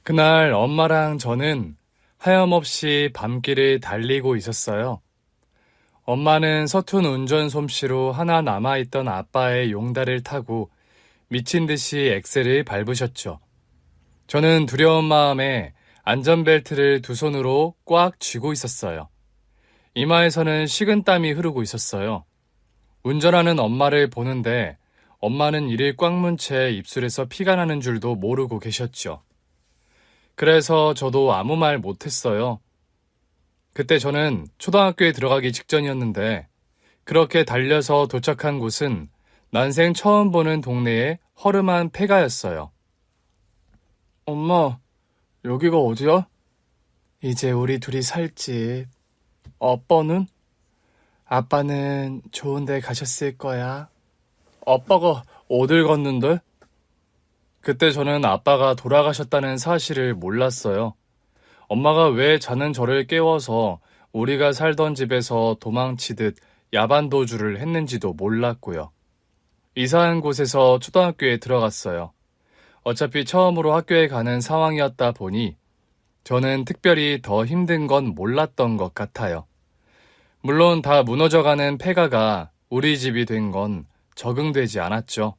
그날 엄마랑 저는 하염없이 밤길을 달리고 있었어요. 엄마는 서툰 운전 솜씨로 하나 남아있던 아빠의 용달을 타고 미친 듯이 엑셀을 밟으셨죠. 저는 두려운 마음에 안전벨트를 두 손으로 꽉 쥐고 있었어요. 이마에서는 식은땀이 흐르고 있었어요. 운전하는 엄마를 보는데 엄마는 이를 꽉 문 채 입술에서 피가 나는 줄도 모르고 계셨죠. 그래서 저도 아무 말 못했어요. 그때 저는 초등학교에 들어가기 직전이었는데 그렇게 달려서 도착한 곳은 난생 처음 보는 동네의 허름한 폐가였어요. 엄마, 여기가 어디야? 이제 우리 둘이 살 집. 아빠는? 아빠는 좋은 데 가셨을 거야. 아빠가 어딜 갔는데? 그때 저는 아빠가 돌아가셨다는 사실을 몰랐어요. 엄마가 왜 자는 저를 깨워서 우리가 살던 집에서 도망치듯 야반도주를 했는지도 몰랐고요. 이사한 곳에서 초등학교에 들어갔어요. 어차피 처음으로 학교에 가는 상황이었다 보니 저는 특별히 더 힘든 건 몰랐던 것 같아요. 물론 다 무너져가는 폐가가 우리 집이 된 건 적응되지 않았죠.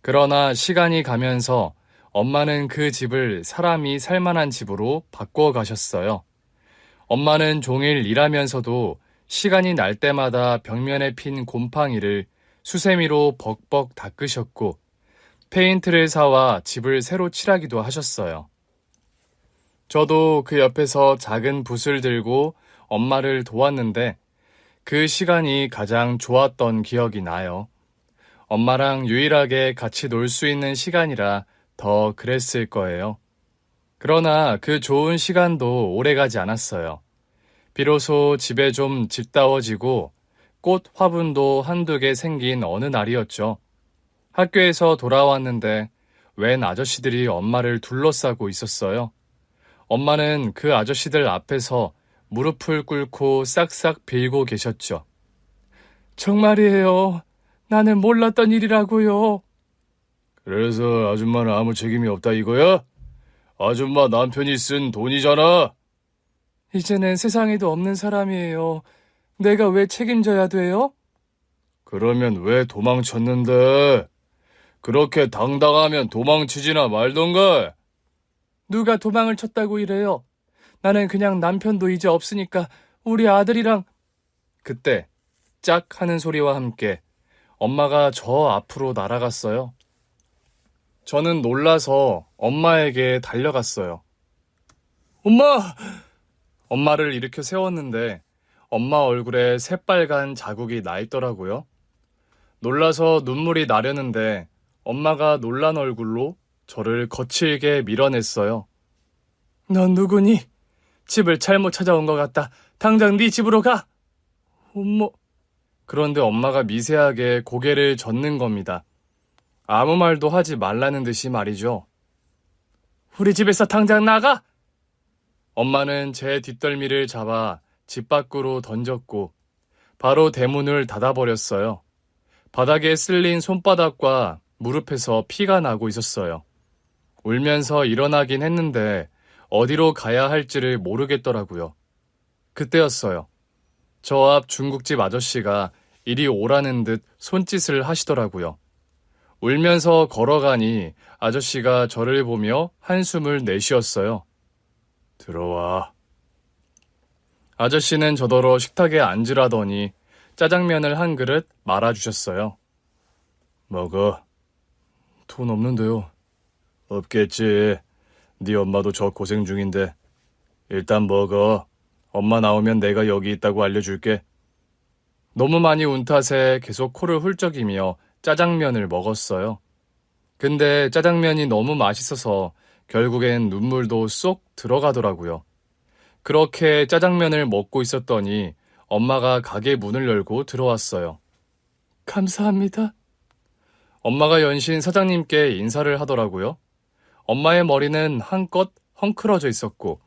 그러나 시간이 가면서 엄마는 그 집을 사람이 살만한 집으로 바꾸어 가셨어요. 엄마는 종일 일하면서도 시간이 날 때마다 벽면에 핀 곰팡이를 수세미로 벅벅 닦으셨고 페인트를 사와 집을 새로 칠하기도 하셨어요. 저도 그 옆에서 작은 붓을 들고 엄마를 도왔는데 그 시간이 가장 좋았던 기억이 나요. 엄마랑 유일하게 같이 놀 수 있는 시간이라 더 그랬을 거예요. 그러나 그 좋은 시간도 오래가지 않았어요. 비로소 집에 좀 집다워지고 꽃 화분도 한두 개 생긴 어느 날이었죠. 학교에서 돌아왔는데 웬 아저씨들이 엄마를 둘러싸고 있었어요. 엄마는 그 아저씨들 앞에서 무릎을 꿇고 싹싹 빌고 계셨죠. 정말이에요. 나는 몰랐던 일이라고요. 그래서 아줌마는 아무 책임이 없다 이거야? 아줌마 남편이 쓴 돈이잖아. 이제는 세상에도 없는 사람이에요. 내가 왜 책임져야 돼요? 그러면 왜 도망쳤는데? 그렇게 당당하면 도망치지나 말던가. 누가 도망을 쳤다고 이래요? 나는 그냥 남편도 이제 없으니까 우리 아들이랑. 그때 짝 하는 소리와 함께 엄마가 저 앞으로 날아갔어요. 저는 놀라서 엄마에게 달려갔어요. 엄마! 엄마를 일으켜 세웠는데 엄마 얼굴에 새빨간 자국이 나 있더라고요. 놀라서 눈물이 나려는데 엄마가 놀란 얼굴로 저를 거칠게 밀어냈어요. 넌 누구니? 집을 잘못 찾아온 것 같다. 당장 네 집으로 가! 엄마. 그런데 엄마가 미세하게 고개를 젓는 겁니다. 아무 말도 하지 말라는 듯이 말이죠. 우리 집에서 당장 나가! 엄마는 제 뒷덜미를 잡아 집 밖으로 던졌고 바로 대문을 닫아버렸어요. 바닥에 쓸린 손바닥과 무릎에서 피가 나고 있었어요. 울면서 일어나긴 했는데 어디로 가야 할지를 모르겠더라고요. 그때였어요. 저 앞 중국집 아저씨가 이리 오라는 듯 손짓을 하시더라고요. 울면서 걸어가니 아저씨가 저를 보며 한숨을 내쉬었어요. 들어와. 아저씨는 저더러 식탁에 앉으라더니 짜장면을 한 그릇 말아주셨어요. 먹어. 돈 없는데요. 없겠지. 네 엄마도 저 고생 중인데. 일단 먹어. 엄마 나오면 내가 여기 있다고 알려줄게. 너무 많이 운 탓에 계속 코를 훌쩍이며 짜장면을 먹었어요. 근데 짜장면이 너무 맛있어서 결국엔 눈물도 쏙 들어가더라고요. 그렇게 짜장면을 먹고 있었더니 엄마가 가게 문을 열고 들어왔어요. 감사합니다. 엄마가 연신 사장님께 인사를 하더라고요. 엄마의 머리는 한껏 헝클어져 있었고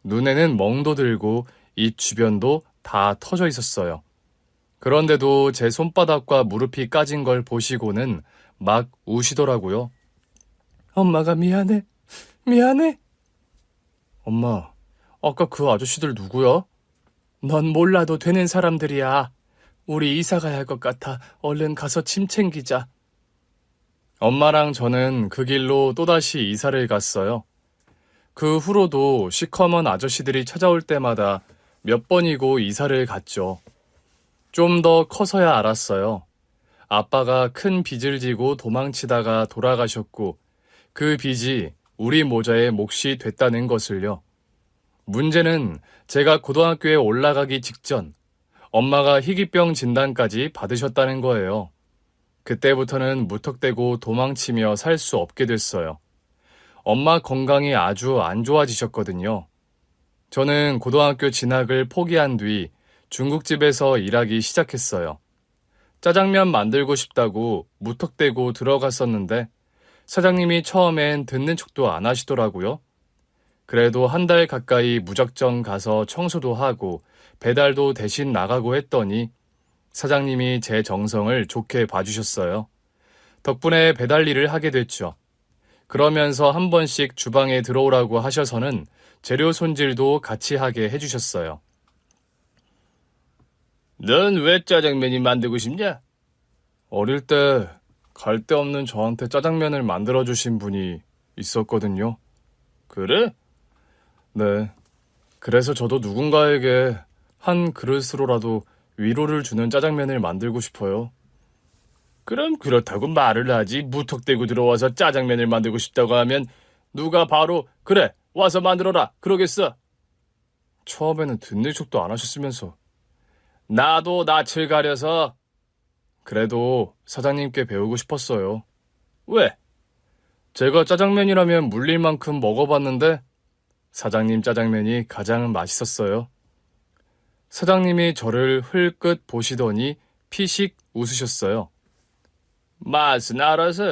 눈에는 멍도 들고 입 주변도 다 터져 있었어요. 그런데도 제 손바닥과 무릎이 까진 걸 보시고는 막 우시더라고요. 엄마가 미안해. 미안해. 엄마, 아까 그 아저씨들 누구야? 넌 몰라도 되는 사람들이야. 우리 이사 가야 할 것 같아. 얼른 가서 짐 챙기자. 엄마랑 저는 그 길로 또다시 이사를 갔어요. 그 후로도 시커먼 아저씨들이 찾아올 때마다 몇 번이고 이사를 갔죠. 좀 더 커서야 알았어요. 아빠가 큰 빚을 지고 도망치다가 돌아가셨고 그 빚이 우리 모자의 몫이 됐다는 것을요. 문제는 제가 고등학교에 올라가기 직전 엄마가 희귀병 진단까지 받으셨다는 거예요. 그때부터는 무턱대고 도망치며 살 수 없게 됐어요. 엄마 건강이 아주 안 좋아지셨거든요. 저는 고등학교 진학을 포기한 뒤 중국집에서 일하기 시작했어요. 짜장면 만들고 싶다고 무턱대고 들어갔었는데 사장님이 처음엔 듣는 척도 안 하시더라고요. 그래도 한 달 가까이 무작정 가서 청소도 하고 배달도 대신 나가고 했더니 사장님이 제 정성을 좋게 봐주셨어요. 덕분에 배달 일을 하게 됐죠. 그러면서 한 번씩 주방에 들어오라고 하셔서는 재료 손질도 같이 하게 해주셨어요. 넌 왜 짜장면이 만들고 싶냐? 어릴 때 갈 데 없는 저한테 짜장면을 만들어주신 분이 있었거든요. 그래? 네. 그래서 저도 누군가에게 한 그릇으로라도 위로를 주는 짜장면을 만들고 싶어요. 그럼 그렇다고 말을 하지. 무턱대고 들어와서 짜장면을 만들고 싶다고 하면 누가 바로 그래 와서 만들어라 그러겠어. 처음에는 듣는 척도 안 하셨으면서. 나도 낯을 가려서. 그래도 사장님께 배우고 싶었어요. 왜? 제가 짜장면이라면 물릴 만큼 먹어봤는데 사장님 짜장면이 가장 맛있었어요. 사장님이 저를 흘끗 보시더니 피식 웃으셨어요. 맛은 알아서.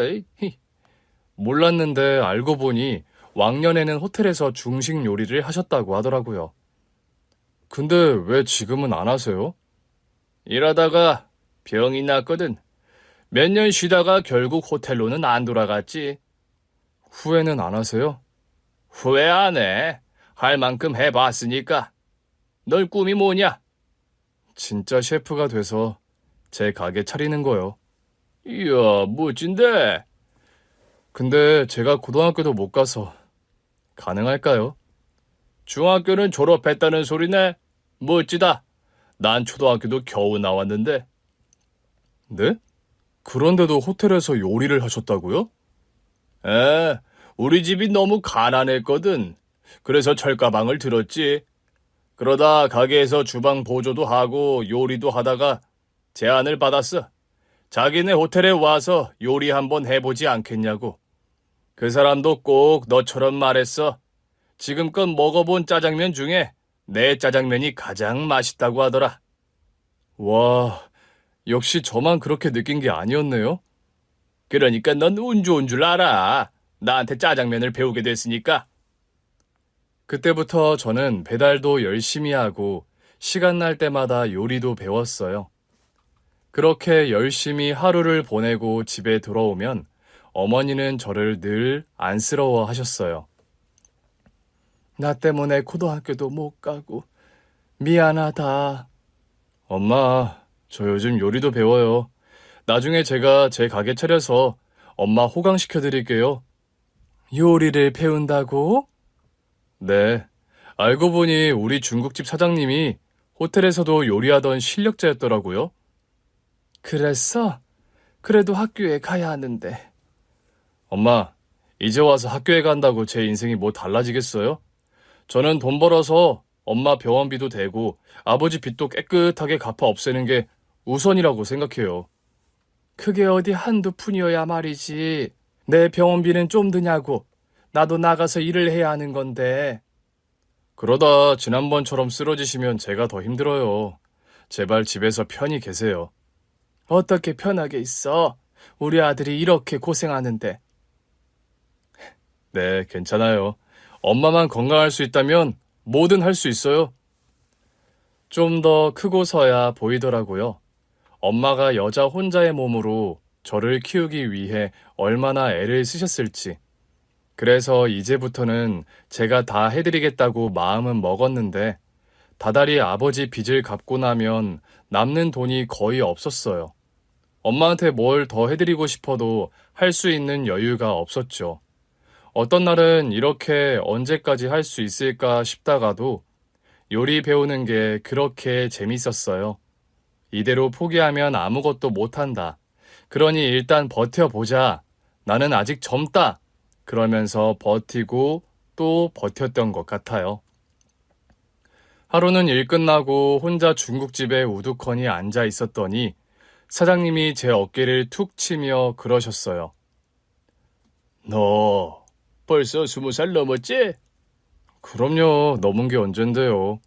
몰랐는데 알고 보니 왕년에는 호텔에서 중식 요리를 하셨다고 하더라고요. 근데 왜 지금은 안 하세요? 이러다가 병이 났거든. 몇 년 쉬다가 결국 호텔로는 안 돌아갔지. 후회는 안 하세요? 후회 안 해. 할 만큼 해봤으니까. 널 꿈이 뭐냐? 진짜 셰프가 돼서 제 가게 차리는 거요. 이야, 멋진데. 근데 제가 고등학교도 못 가서 가능할까요? 중학교는 졸업했다는 소리네. 멋지다. 난 초등학교도 겨우 나왔는데. 네? 그런데도 호텔에서 요리를 하셨다고요? 우리 집이 너무 가난했거든. 그래서 철가방을 들었지. 그러다 가게에서 주방 보조도 하고 요리도 하다가 제안을 받았어. 자기네 호텔에 와서 요리 한번 해보지 않겠냐고. 그 사람도 꼭 너처럼 말했어. 지금껏 먹어본 짜장면 중에 내 짜장면이 가장 맛있다고 하더라. 와, 역시 저만 그렇게 느낀 게 아니었네요. 그러니까 넌 운 좋은 줄 알아. 나한테 짜장면을 배우게 됐으니까. 그때부터 저는 배달도 열심히 하고 시간 날 때마다 요리도 배웠어요. 그렇게 열심히 하루를 보내고 집에 돌아오면 어머니는 저를 늘 안쓰러워 하셨어요. 나 때문에 고등학교도 못 가고 미안하다. 엄마, 저 요즘 요리도 배워요. 나중에 제가 제 가게 차려서 엄마 호강시켜 드릴게요. 요리를 배운다고? 네. 알고 보니 우리 중국집 사장님이 호텔에서도 요리하던 실력자였더라고요. 그랬어? 그래도 학교에 가야 하는데. 엄마, 이제 와서 학교에 간다고 제 인생이 뭐 달라지겠어요? 저는 돈 벌어서 엄마 병원비도 대고 아버지 빚도 깨끗하게 갚아 없애는 게 우선이라고 생각해요. 그게 어디 한두 푼이어야 말이지. 내 병원비는 좀 드냐고. 나도 나가서 일을 해야 하는 건데. 그러다 지난번처럼 쓰러지시면 제가 더 힘들어요. 제발 집에서 편히 계세요. 어떻게 편하게 있어? 우리 아들이 이렇게 고생하는데. 네, 괜찮아요. 엄마만 건강할 수 있다면 뭐든 할 수 있어요. 좀 더 크고서야 보이더라고요. 엄마가 여자 혼자의 몸으로 저를 키우기 위해 얼마나 애를 쓰셨을지. 그래서 이제부터는 제가 다 해드리겠다고 마음은 먹었는데 다달이 아버지 빚을 갚고 나면 남는 돈이 거의 없었어요. 엄마한테 뭘 더 해드리고 싶어도 할 수 있는 여유가 없었죠. 어떤 날은 이렇게 언제까지 할 수 있을까 싶다가도 요리 배우는 게 그렇게 재밌었어요. 이대로 포기하면 아무것도 못한다. 그러니 일단 버텨보자. 나는 아직 젊다. 그러면서 버티고 또 버텼던 것 같아요. 하루는 일 끝나고 혼자 중국집에 우두커니 앉아 있었더니 사장님이 제 어깨를 툭 치며 그러셨어요. 너 벌써 20살 넘었지? 그럼요. 넘은 게 언젠데요.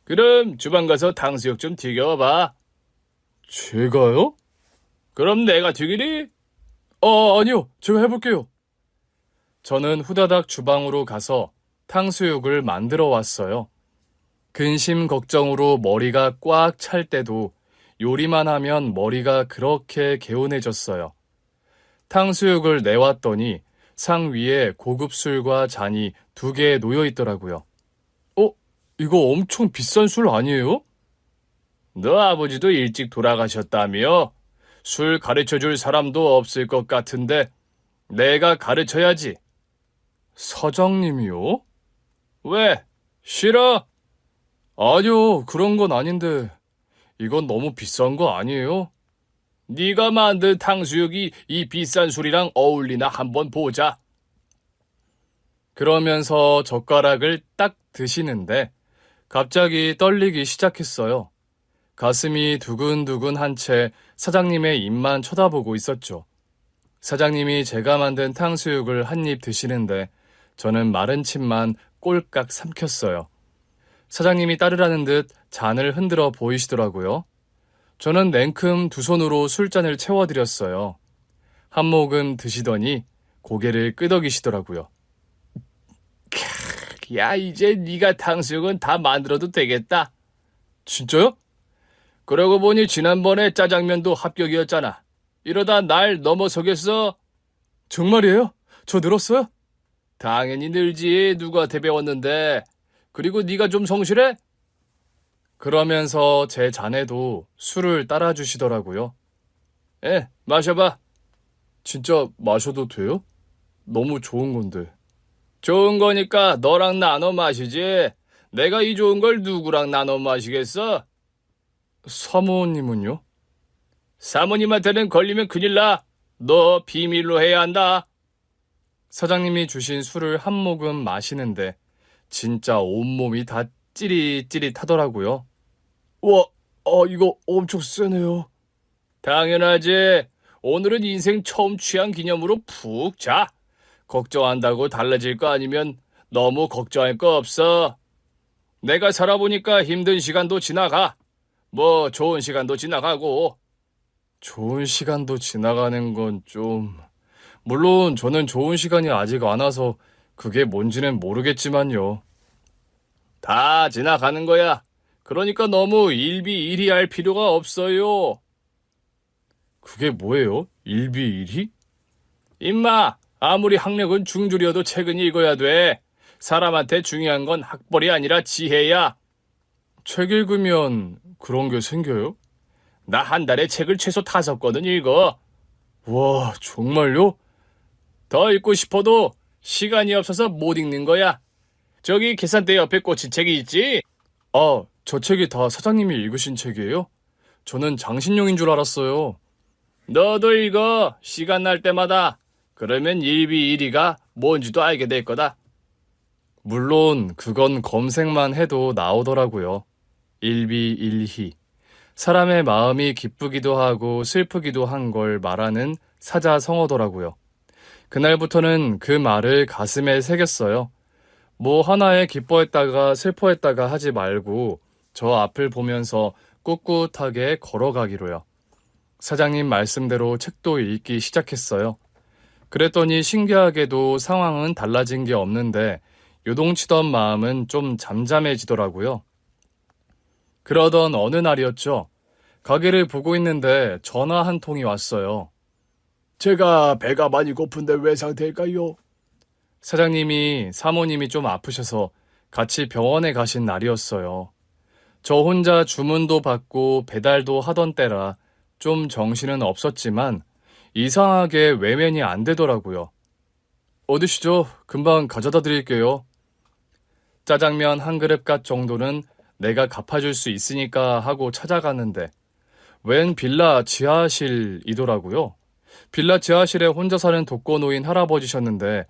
그럼 주방 가서 탕수육 좀 튀겨봐. 제가요? 그럼 내가 튀기니? 아니요. 제가 해볼게요. 저는 후다닥 주방으로 가서 탕수육을 만들어 왔어요. 근심 걱정으로 머리가 꽉 찰 때도 요리만 하면 머리가 그렇게 개운해졌어요. 탕수육을 내왔더니 상 위에 고급 술과 잔이 2개 놓여 있더라고요. 이거 엄청 비싼 술 아니에요? 너 아버지도 일찍 돌아가셨다며? 술 가르쳐줄 사람도 없을 것 같은데 내가 가르쳐야지. 사장님이요? 왜? 싫어? 아니요, 그런 건 아닌데 이건 너무 비싼 거 아니에요? 네가 만든 탕수육이 이 비싼 술이랑 어울리나 한번 보자. 그러면서 젓가락을 딱 드시는데 갑자기 떨리기 시작했어요. 가슴이 두근두근한 채 사장님의 입만 쳐다보고 있었죠. 사장님이 제가 만든 탕수육을 한 입 드시는데 저는 마른 침만 꼴깍 삼켰어요. 사장님이 따르라는 듯 잔을 흔들어 보이시더라고요. 저는 냉큼 2손으로 술잔을 채워드렸어요. 한 모금 드시더니 고개를 끄덕이시더라고요. 야, 이제 네가 탕수육은 다 만들어도 되겠다. 진짜요? 그러고 보니 지난번에 짜장면도 합격이었잖아. 이러다 날 넘어서겠어? 정말이에요? 저 늘었어요? 당연히 늘지. 누구한테 배웠는데. 그리고 네가 좀 성실해? 그러면서 제 잔에도 술을 따라주시더라고요. 마셔봐. 진짜 마셔도 돼요? 너무 좋은 건데. 좋은 거니까 너랑 나눠 마시지. 내가 이 좋은 걸 누구랑 나눠 마시겠어? 사모님은요? 사모님한테는 걸리면 큰일 나. 너 비밀로 해야 한다. 사장님이 주신 술을 한 모금 마시는데 진짜 온몸이 다 찌릿찌릿하더라고요. 와, 이거 엄청 세네요. 당연하지. 오늘은 인생 처음 취한 기념으로 푹 자. 걱정한다고 달라질 거 아니면 너무 걱정할 거 없어. 내가 살아보니까 힘든 시간도 지나가. 뭐 좋은 시간도 지나가고. 좋은 시간도 지나가는 건 좀... 물론 저는 좋은 시간이 아직 안 와서 그게 뭔지는 모르겠지만요. 다 지나가는 거야. 그러니까 너무 일비일이할 필요가 없어요. 그게 뭐예요? 일비일이? 임마, 아무리 학력은 중졸이어도 책은 읽어야 돼. 사람한테 중요한 건 학벌이 아니라 지혜야. 책 읽으면 그런 게 생겨요? 나 한 달에 책을 최소 5권은 읽어. 와, 정말요? 더 읽고 싶어도 시간이 없어서 못 읽는 거야. 저기 계산대 옆에 꽂힌 책이 있지? 저 책이 다 사장님이 읽으신 책이에요? 저는 장신용인 줄 알았어요. 너도 읽어. 시간 날 때마다. 그러면 일비일이가 뭔지도 알게 될 거다. 물론 그건 검색만 해도 나오더라고요. 일비일희. 사람의 마음이 기쁘기도 하고 슬프기도 한 걸 말하는 사자성어더라고요. 그날부터는 그 말을 가슴에 새겼어요. 뭐 하나에 기뻐했다가 슬퍼했다가 하지 말고 저 앞을 보면서 꿋꿋하게 걸어가기로요. 사장님 말씀대로 책도 읽기 시작했어요. 그랬더니 신기하게도 상황은 달라진 게 없는데 요동치던 마음은 좀 잠잠해지더라고요. 그러던 어느 날이었죠. 가게를 보고 있는데 전화 한 통이 왔어요. 제가 배가 많이 고픈데 왜 상태일까요? 사장님이 사모님이 좀 아프셔서 같이 병원에 가신 날이었어요. 저 혼자 주문도 받고 배달도 하던 때라 좀 정신은 없었지만 이상하게 외면이 안 되더라고요. 어디시죠? 금방 가져다 드릴게요. 짜장면 한 그릇값 정도는 내가 갚아줄 수 있으니까 하고 찾아갔는데 웬 빌라 지하실이더라고요. 빌라 지하실에 혼자 사는 독거노인 할아버지셨는데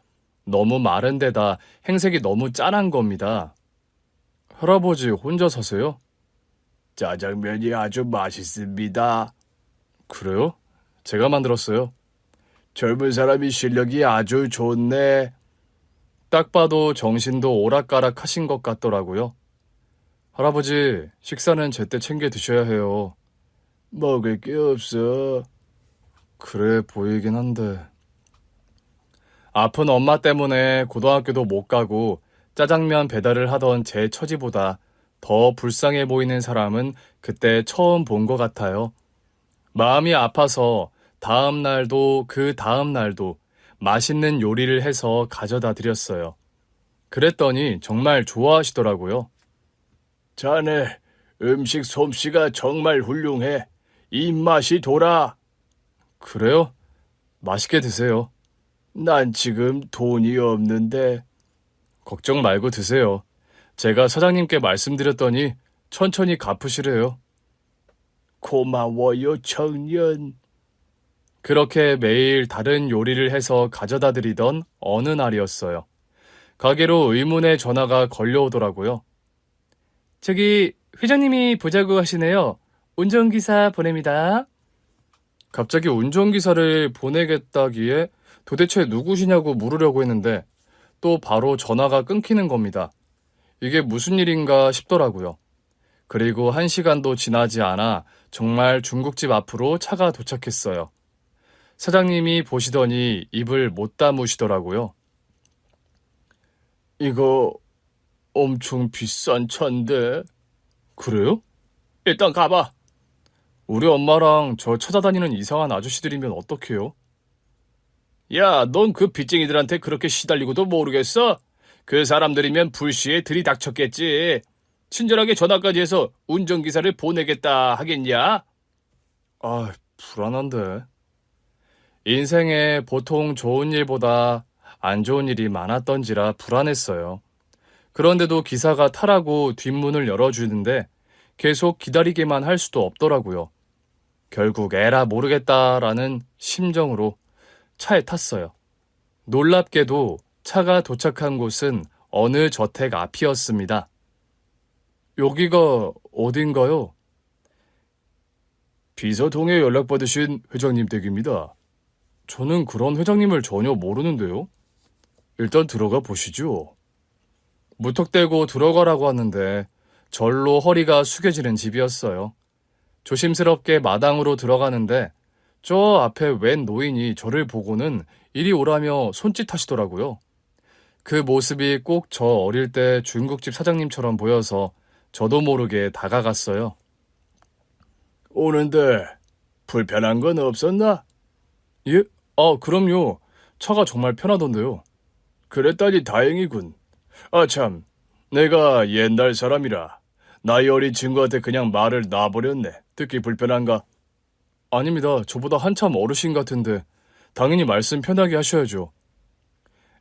너무 마른 데다 행색이 너무 짠한 겁니다. 할아버지 혼자 사세요? 짜장면이 아주 맛있습니다. 그래요? 제가 만들었어요. 젊은 사람이 실력이 아주 좋네. 딱 봐도 정신도 오락가락 하신 것 같더라고요. 할아버지, 식사는 제때 챙겨 드셔야 해요. 먹을 게 없어. 그래 보이긴 한데. 아픈 엄마 때문에 고등학교도 못 가고 짜장면 배달을 하던 제 처지보다 더 불쌍해 보이는 사람은 그때 처음 본 것 같아요. 마음이 아파서 다음 날도 그 다음 날도 맛있는 요리를 해서 가져다 드렸어요. 그랬더니 정말 좋아하시더라고요. 자네, 음식 솜씨가 정말 훌륭해. 입맛이 돌아. 그래요? 맛있게 드세요. 난 지금 돈이 없는데. 걱정 말고 드세요. 제가 사장님께 말씀드렸더니 천천히 갚으시래요. 고마워요, 청년. 그렇게 매일 다른 요리를 해서 가져다 드리던 어느 날이었어요. 가게로 의문의 전화가 걸려오더라고요. 저기 회장님이 보자고 하시네요. 운전기사 보냅니다. 갑자기 운전기사를 보내겠다기에 도대체 누구시냐고 물으려고 했는데 또 바로 전화가 끊기는 겁니다. 이게 무슨 일인가 싶더라고요. 그리고 1시간도 지나지 않아 정말 중국집 앞으로 차가 도착했어요. 사장님이 보시더니 입을 못 다무시더라고요. 이거 엄청 비싼 차인데. 그래요? 일단 가봐. 우리 엄마랑 저 찾아다니는 이상한 아저씨들이면 어떡해요? 야, 넌 그 빚쟁이들한테 그렇게 시달리고도 모르겠어? 그 사람들이면 불시에 들이닥쳤겠지. 친절하게 전화까지 해서 운전기사를 보내겠다 하겠냐? 아, 불안한데. 인생에 보통 좋은 일보다 안 좋은 일이 많았던지라 불안했어요. 그런데도 기사가 타라고 뒷문을 열어주는데 계속 기다리게만 할 수도 없더라고요. 결국 에라 모르겠다라는 심정으로 차에 탔어요. 놀랍게도 차가 도착한 곳은 어느 저택 앞이었습니다. 여기가 어딘가요? 비서통에 연락받으신 회장님 댁입니다. 저는 그런 회장님을 전혀 모르는데요. 일단 들어가 보시죠. 무턱대고 들어가라고 하는데 절로 허리가 숙여지는 집이었어요. 조심스럽게 마당으로 들어가는데 저 앞에 웬 노인이 저를 보고는 이리 오라며 손짓하시더라고요. 그 모습이 꼭 저 어릴 때 중국집 사장님처럼 보여서 저도 모르게 다가갔어요. 오는데 불편한 건 없었나? 예? 그럼요. 차가 정말 편하던데요. 그랬다니 다행이군. 참, 내가 옛날 사람이라 나이 어린 친구한테 그냥 말을 놔버렸네. 듣기 불편한가? 아닙니다. 저보다 한참 어르신 같은데 당연히 말씀 편하게 하셔야죠.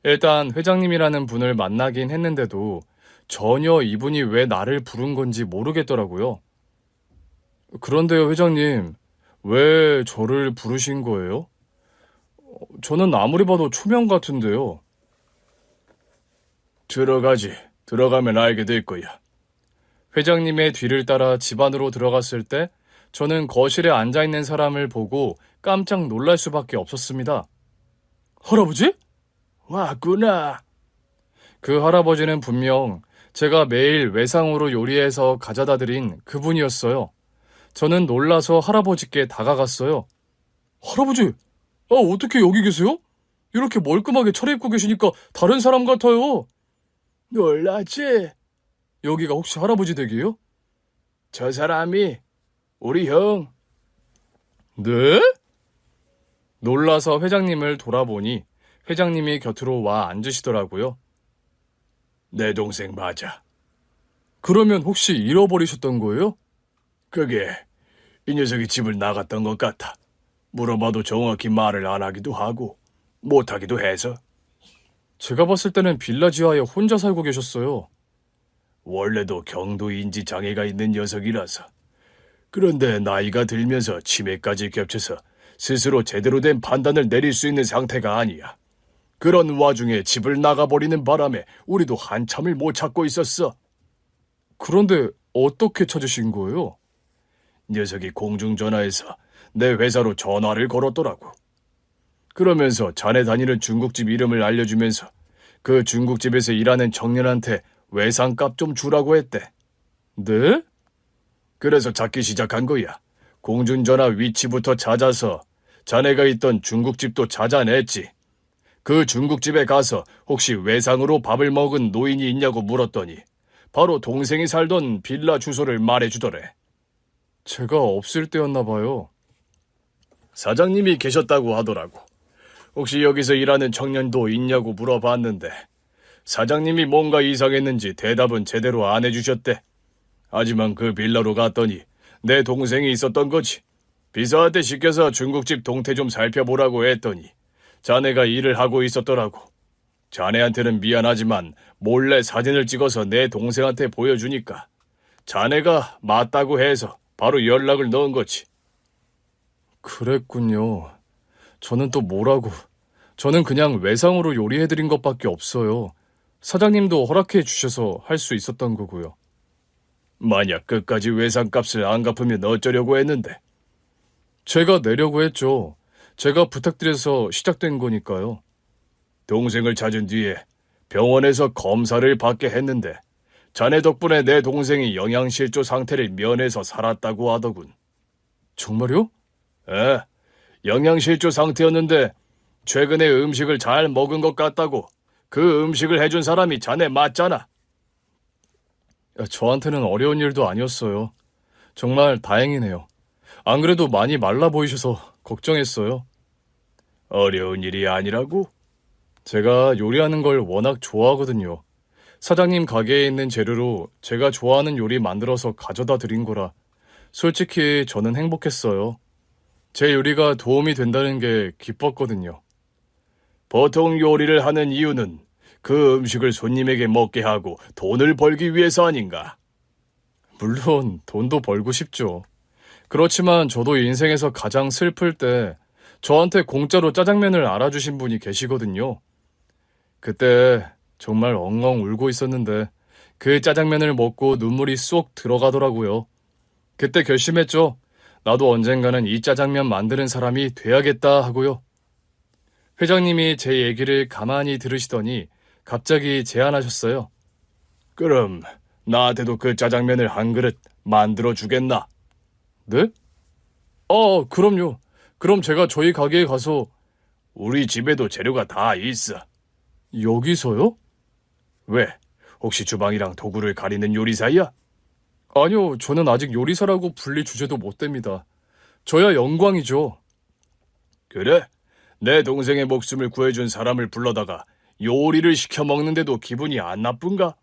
일단 회장님이라는 분을 만나긴 했는데도 전혀 이분이 왜 나를 부른 건지 모르겠더라고요. 그런데요, 회장님, 왜 저를 부르신 거예요? 저는 아무리 봐도 초면 같은데요. 들어가지. 들어가면 알게 될 거야. 회장님의 뒤를 따라 집 안으로 들어갔을 때 저는 거실에 앉아있는 사람을 보고 깜짝 놀랄 수밖에 없었습니다. 할아버지? 왔구나. 그 할아버지는 분명 제가 매일 외상으로 요리해서 가져다 드린 그분이었어요. 저는 놀라서 할아버지께 다가갔어요. 할아버지, 어떻게 여기 계세요? 이렇게 멀끔하게 차려입고 계시니까 다른 사람 같아요. 놀랐지? 여기가 혹시 할아버지 댁이에요? 저 사람이 우리 형. 네? 놀라서 회장님을 돌아보니 회장님이 곁으로 와 앉으시더라고요. 내 동생 맞아. 그러면 혹시 잃어버리셨던 거예요? 그게 이 녀석이 집을 나갔던 것 같아. 물어봐도 정확히 말을 안 하기도 하고 못하기도 해서. 제가 봤을 때는 빌라 지하에 혼자 살고 계셨어요. 원래도 경도 인지 장애가 있는 녀석이라서. 그런데 나이가 들면서 치매까지 겹쳐서 스스로 제대로 된 판단을 내릴 수 있는 상태가 아니야. 그런 와중에 집을 나가버리는 바람에 우리도 한참을 못 찾고 있었어. 그런데 어떻게 찾으신 거예요? 녀석이 공중전화에서 내 회사로 전화를 걸었더라고. 그러면서 자네 다니는 중국집 이름을 알려주면서 그 중국집에서 일하는 청년한테 외상값 좀 주라고 했대. 네? 그래서 찾기 시작한 거야. 공중전화 위치부터 찾아서 자네가 있던 중국집도 찾아냈지. 그 중국집에 가서 혹시 외상으로 밥을 먹은 노인이 있냐고 물었더니 바로 동생이 살던 빌라 주소를 말해주더래. 제가 없을 때였나 봐요. 사장님이 계셨다고 하더라고. 혹시 여기서 일하는 청년도 있냐고 물어봤는데 사장님이 뭔가 이상했는지 대답은 제대로 안 해주셨대. 하지만 그 빌라로 갔더니 내 동생이 있었던 거지. 비서한테 시켜서 중국집 동태 좀 살펴보라고 했더니 자네가 일을 하고 있었더라고. 자네한테는 미안하지만 몰래 사진을 찍어서 내 동생한테 보여주니까 자네가 맞다고 해서 바로 연락을 넣은 거지. 그랬군요. 저는 또 뭐라고. 저는 그냥 외상으로 요리해드린 것밖에 없어요. 사장님도 허락해 주셔서 할 수 있었던 거고요. 만약 끝까지 외상값을 안 갚으면 어쩌려고 했는데. 제가 내려고 했죠. 제가 부탁드려서 시작된 거니까요. 동생을 찾은 뒤에 병원에서 검사를 받게 했는데 자네 덕분에 내 동생이 영양실조 상태를 면해서 살았다고 하더군. 정말요? 에, 영양실조 상태였는데 최근에 음식을 잘 먹은 것 같다고. 그 음식을 해준 사람이 자네 맞잖아. 저한테는 어려운 일도 아니었어요. 정말 다행이네요. 안 그래도 많이 말라 보이셔서 걱정했어요. 어려운 일이 아니라고? 제가 요리하는 걸 워낙 좋아하거든요. 사장님 가게에 있는 재료로 제가 좋아하는 요리 만들어서 가져다 드린 거라 솔직히 저는 행복했어요. 제 요리가 도움이 된다는 게 기뻤거든요. 보통 요리를 하는 이유는 그 음식을 손님에게 먹게 하고 돈을 벌기 위해서 아닌가? 물론 돈도 벌고 싶죠. 그렇지만 저도 인생에서 가장 슬플 때 저한테 공짜로 짜장면을 알아주신 분이 계시거든요. 그때 정말 엉엉 울고 있었는데 그 짜장면을 먹고 눈물이 쏙 들어가더라고요. 그때 결심했죠. 나도 언젠가는 이 짜장면 만드는 사람이 돼야겠다 하고요. 회장님이 제 얘기를 가만히 들으시더니 갑자기 제안하셨어요. 그럼 나한테도 그 짜장면을 한 그릇 만들어 주겠나? 네? 그럼요. 그럼 제가 저희 가게에 가서 우리 집에도 재료가 다 있어. 여기서요? 왜? 혹시 주방이랑 도구를 가리는 요리사야? 아니요, 저는 아직 요리사라고 불릴 주제도 못 됩니다. 저야 영광이죠. 그래? 내 동생의 목숨을 구해준 사람을 불러다가 요리를 시켜 먹는데도 기분이 안 나쁜가?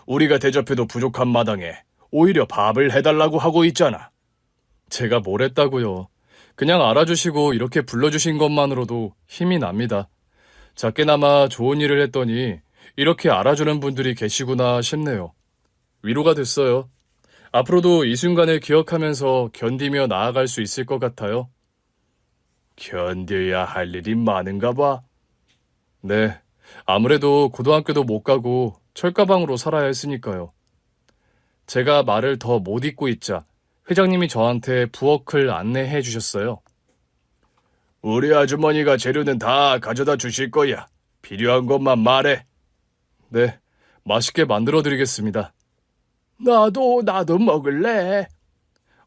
우리가 대접해도 부족한 마당에 오히려 밥을 해달라고 하고 있잖아. 제가 뭘 했다고요. 그냥 알아주시고 이렇게 불러주신 것만으로도 힘이 납니다. 작게나마 좋은 일을 했더니 이렇게 알아주는 분들이 계시구나 싶네요. 위로가 됐어요. 앞으로도 이 순간을 기억하면서 견디며 나아갈 수 있을 것 같아요. 견뎌야 할 일이 많은가 봐. 네, 아무래도 고등학교도 못 가고 철가방으로 살아야 했으니까요. 제가 말을 더 못 잇고 있자 회장님이 저한테 부엌을 안내해 주셨어요. 우리 아주머니가 재료는 다 가져다 주실 거야. 필요한 것만 말해. 네, 맛있게 만들어 드리겠습니다. 나도 먹을래.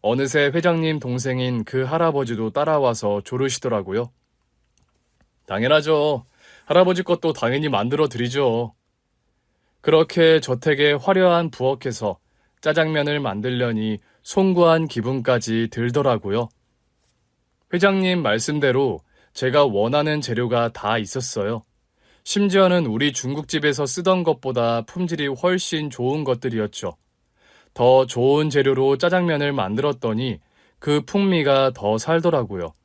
어느새 회장님 동생인 그 할아버지도 따라와서 조르시더라고요. 당연하죠. 할아버지 것도 당연히 만들어 드리죠. 그렇게 저택의 화려한 부엌에서 짜장면을 만들려니 송구한 기분까지 들더라고요. 회장님 말씀대로 제가 원하는 재료가 다 있었어요. 심지어는 우리 중국집에서 쓰던 것보다 품질이 훨씬 좋은 것들이었죠. 더 좋은 재료로 짜장면을 만들었더니 그 풍미가 더 살더라고요.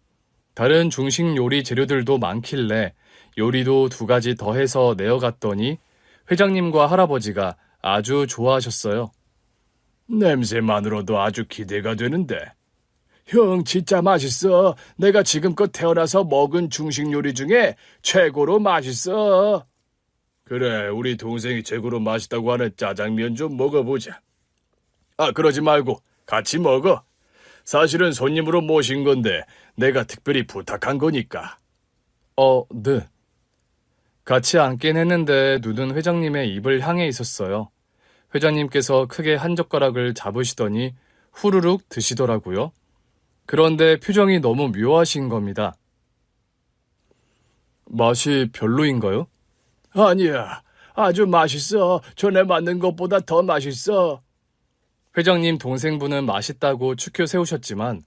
다른 중식 요리 재료들도 많길래 요리도 2가지 더해서 내어갔더니 회장님과 할아버지가 아주 좋아하셨어요. 냄새만으로도 아주 기대가 되는데. 형, 진짜 맛있어. 내가 지금껏 태어나서 먹은 중식 요리 중에 최고로 맛있어. 그래, 우리 동생이 최고로 맛있다고 하는 짜장면 좀 먹어보자. 아, 그러지 말고 같이 먹어. 사실은 손님으로 모신 건데 내가 특별히 부탁한 거니까. 네. 같이 앉긴 했는데 눈은 회장님의 입을 향해 있었어요. 회장님께서 크게 한 젓가락을 잡으시더니 후루룩 드시더라고요. 그런데 표정이 너무 묘하신 겁니다. 맛이 별로인가요? 아니야, 아주 맛있어. 전에 만든 것보다 더 맛있어. 회장님 동생분은 맛있다고 추켜 세우셨지만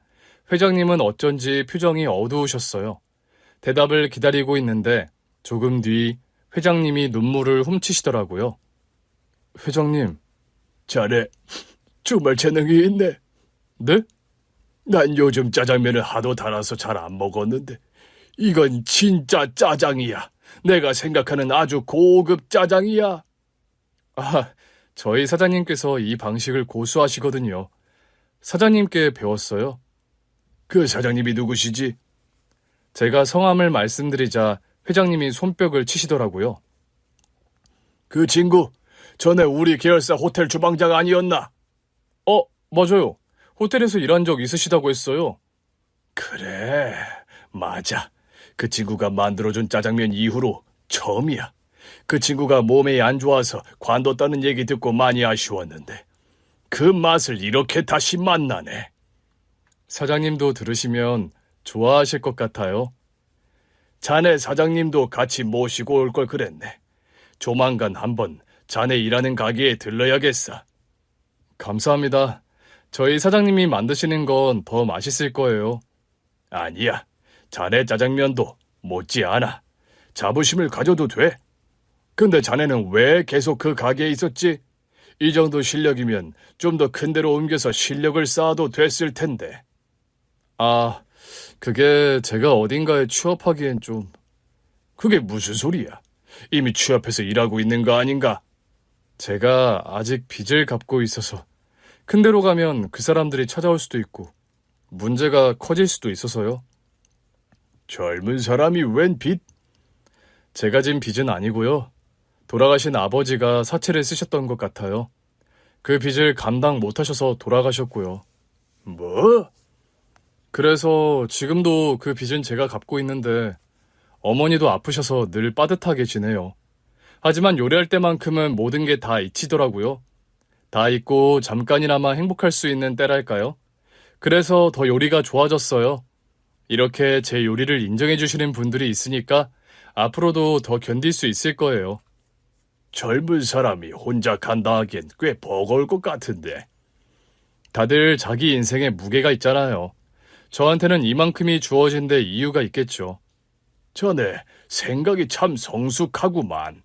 회장님은 어쩐지 표정이 어두우셨어요. 대답을 기다리고 있는데 조금 뒤 회장님이 눈물을 훔치시더라고요. 회장님. 자네 정말 재능이 있네. 네? 난 요즘 짜장면을 하도 달아서 잘 안 먹었는데 이건 진짜 짜장이야. 내가 생각하는 아주 고급 짜장이야. 아, 저희 사장님께서 이 방식을 고수하시거든요. 사장님께 배웠어요. 그 사장님이 누구시지? 제가 성함을 말씀드리자 회장님이 손뼉을 치시더라고요. 그 친구, 전에 우리 계열사 호텔 주방장 아니었나? 맞아요. 호텔에서 일한 적 있으시다고 했어요. 그래, 맞아. 그 친구가 만들어준 짜장면 이후로 처음이야. 그 친구가 몸에 안 좋아서 관뒀다는 얘기 듣고 많이 아쉬웠는데 그 맛을 이렇게 다시 만나네. 사장님도 들으시면 좋아하실 것 같아요. 자네 사장님도 같이 모시고 올 걸 그랬네. 조만간 한번 자네 일하는 가게에 들러야겠어. 감사합니다. 저희 사장님이 만드시는 건 더 맛있을 거예요. 아니야, 자네 짜장면도 못지않아. 자부심을 가져도 돼. 근데 자네는 왜 계속 그 가게에 있었지? 이 정도 실력이면 좀 더 큰 데로 옮겨서 실력을 쌓아도 됐을 텐데. 아, 그게 제가 어딘가에 취업하기엔 좀... 그게 무슨 소리야? 이미 취업해서 일하고 있는 거 아닌가? 제가 아직 빚을 갚고 있어서 큰 데로 가면 그 사람들이 찾아올 수도 있고 문제가 커질 수도 있어서요. 젊은 사람이 웬 빚? 제가 진 빚은 아니고요. 돌아가신 아버지가 사채를 쓰셨던 것 같아요. 그 빚을 감당 못하셔서 돌아가셨고요. 뭐? 그래서 지금도 그 빚은 제가 갚고 있는데 어머니도 아프셔서 늘 빠듯하게 지내요. 하지만 요리할 때만큼은 모든 게 다 잊히더라고요. 다 잊고 잠깐이나마 행복할 수 있는 때랄까요? 그래서 더 요리가 좋아졌어요. 이렇게 제 요리를 인정해 주시는 분들이 있으니까 앞으로도 더 견딜 수 있을 거예요. 젊은 사람이 혼자 감당하기엔 꽤 버거울 것 같은데. 다들 자기 인생에 무게가 있잖아요. 저한테는 이만큼이 주어진 데 이유가 있겠죠. 전에 생각이 참 성숙하구만.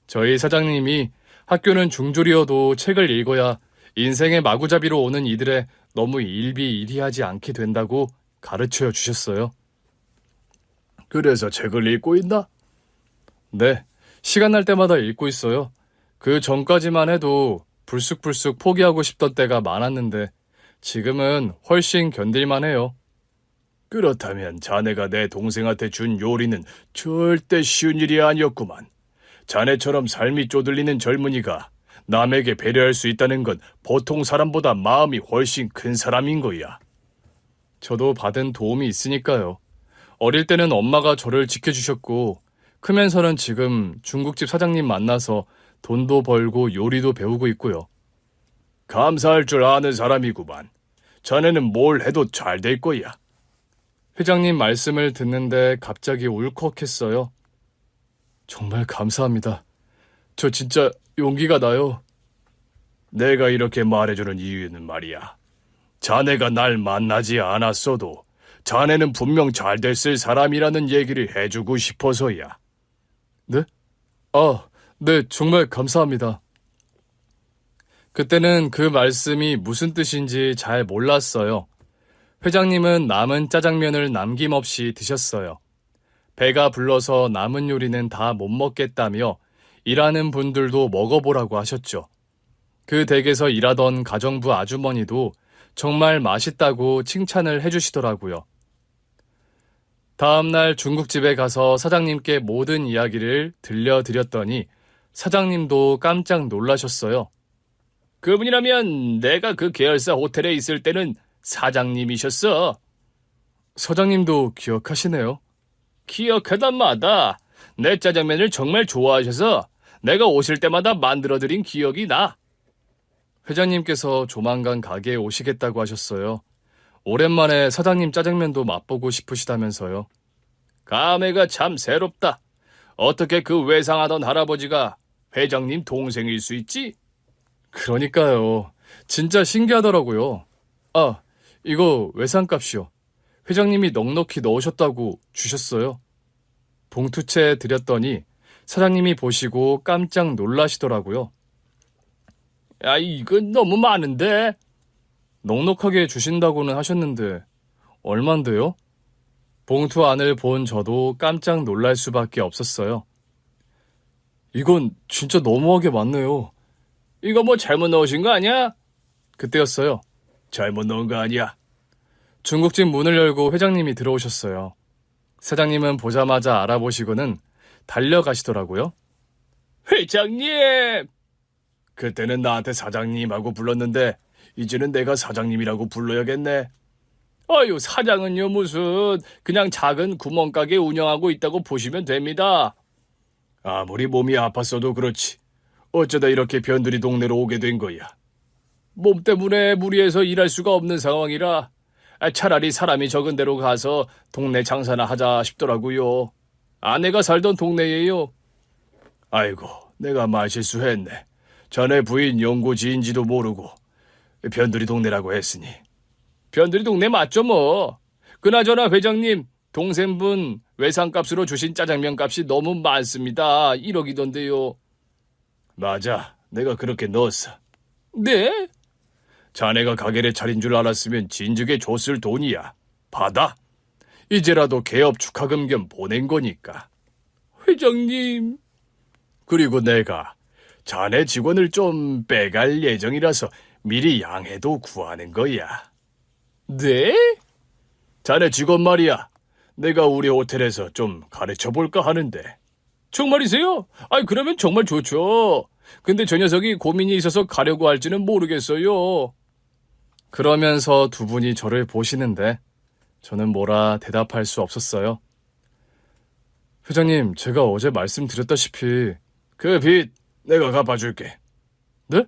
저희 사장님이 학교는 중졸이어도 책을 읽어야 인생의 마구잡이로 오는 이들에 너무 일비일비하지 않게 된다고 가르쳐 주셨어요. 그래서 책을 읽고 있나? 네, 시간 날 때마다 읽고 있어요. 그 전까지만 해도 불쑥불쑥 포기하고 싶던 때가 많았는데 지금은 훨씬 견딜만 해요. 그렇다면 자네가 내 동생한테 준 요리는 절대 쉬운 일이 아니었구만. 자네처럼 삶이 쪼들리는 젊은이가 남에게 배려할 수 있다는 건 보통 사람보다 마음이 훨씬 큰 사람인 거야. 저도 받은 도움이 있으니까요. 어릴 때는 엄마가 저를 지켜주셨고 크면서는 지금 중국집 사장님 만나서 돈도 벌고 요리도 배우고 있고요. 감사할 줄 아는 사람이구만. 자네는 뭘 해도 잘 될 거야. 회장님 말씀을 듣는데 갑자기 울컥했어요. 정말 감사합니다. 저 진짜 용기가 나요. 내가 이렇게 말해주는 이유는 말이야. 자네가 날 만나지 않았어도 자네는 분명 잘 됐을 사람이라는 얘기를 해주고 싶어서야. 네? 아, 네, 정말 감사합니다. 그때는 그 말씀이 무슨 뜻인지 잘 몰랐어요. 회장님은 남은 짜장면을 남김없이 드셨어요. 배가 불러서 남은 요리는 다 못 먹겠다며 일하는 분들도 먹어보라고 하셨죠. 그 댁에서 일하던 가정부 아주머니도 정말 맛있다고 칭찬을 해주시더라고요. 다음날 중국집에 가서 사장님께 모든 이야기를 들려드렸더니 사장님도 깜짝 놀라셨어요. 그분이라면 내가 그 계열사 호텔에 있을 때는 사장님이셨어. 사장님도 기억하시네요. 기억하단 마다 내 짜장면을 정말 좋아하셔서 내가 오실 때마다 만들어드린 기억이 나. 회장님께서 조만간 가게에 오시겠다고 하셨어요. 오랜만에 사장님 짜장면도 맛보고 싶으시다면서요. 감회가 참 새롭다. 어떻게 그 외상하던 할아버지가 회장님 동생일 수 있지? 그러니까요. 진짜 신기하더라고요. 아, 이거 외상값이요. 회장님이 넉넉히 넣으셨다고 주셨어요. 봉투채 드렸더니 사장님이 보시고 깜짝 놀라시더라고요. 야, 이건 너무 많은데? 넉넉하게 주신다고는 하셨는데 얼만데요? 봉투 안을 본 저도 깜짝 놀랄 수밖에 없었어요. 이건 진짜 너무하게 많네요. 이거 뭐 잘못 넣으신 거 아니야? 그때였어요. 잘못 넣은 거 아니야. 중국집 문을 열고 회장님이 들어오셨어요. 사장님은 보자마자 알아보시고는 달려가시더라고요. 회장님! 그때는 나한테 사장님하고 불렀는데 이제는 내가 사장님이라고 불러야겠네. 아유, 사장은요 무슨 그냥 작은 구멍가게 운영하고 있다고 보시면 됩니다. 아무리 몸이 아팠어도 그렇지. 어쩌다 이렇게 변두리 동네로 오게 된 거야. 몸 때문에 무리해서 일할 수가 없는 상황이라 차라리 사람이 적은 데로 가서 동네 장사나 하자 싶더라고요. 아내가 살던 동네예요. 아이고, 내가 말실수했네. 전에 부인 연고지인지도 모르고 변두리 동네라고 했으니. 변두리 동네 맞죠 뭐. 그나저나 회장님, 동생분 외상값으로 주신 짜장면 값이 너무 많습니다. 1억이던데요. 맞아, 내가 그렇게 넣었어. 네? 자네가 가게를 차린 줄 알았으면 진즉에 줬을 돈이야. 받아. 이제라도 개업 축하금 겸 보낸 거니까. 회장님. 그리고 내가 자네 직원을 좀 빼갈 예정이라서 미리 양해도 구하는 거야. 네? 자네 직원 말이야. 내가 우리 호텔에서 좀 가르쳐 볼까 하는데. 정말이세요? 아이, 그러면 정말 좋죠. 근데 저 녀석이 고민이 있어서 가려고 할지는 모르겠어요. 그러면서 두 분이 저를 보시는데 저는 뭐라 대답할 수 없었어요. 회장님, 제가 어제 말씀드렸다시피 그 빚 내가 갚아줄게. 네?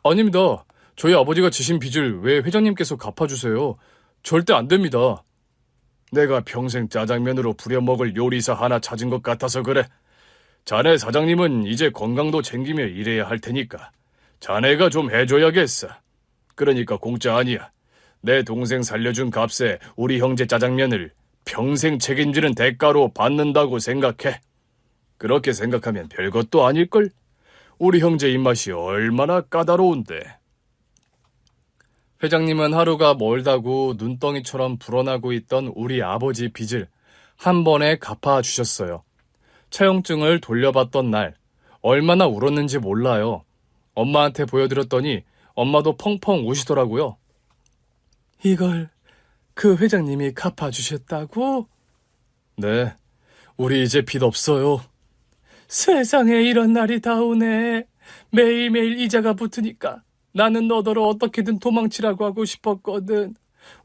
아닙니다. 저희 아버지가 지신 빚을 왜 회장님께서 갚아주세요? 절대 안 됩니다. 내가 평생 짜장면으로 부려먹을 요리사 하나 찾은 것 같아서 그래. 자네 사장님은 이제 건강도 챙기며 일해야 할 테니까 자네가 좀 해줘야겠어. 그러니까 공짜 아니야. 내 동생 살려준 값에 우리 형제 짜장면을 평생 책임지는 대가로 받는다고 생각해. 그렇게 생각하면 별것도 아닐걸? 우리 형제 입맛이 얼마나 까다로운데. 회장님은 하루가 멀다고 눈덩이처럼 불어나고 있던 우리 아버지 빚을 한 번에 갚아주셨어요. 차용증을 돌려받던 날 얼마나 울었는지 몰라요. 엄마한테 보여드렸더니 엄마도 펑펑 우시더라고요. 이걸 그 회장님이 갚아주셨다고? 네, 우리 이제 빚 없어요. 세상에 이런 날이 다 오네. 매일매일 이자가 붙으니까 나는 너더러 어떻게든 도망치라고 하고 싶었거든.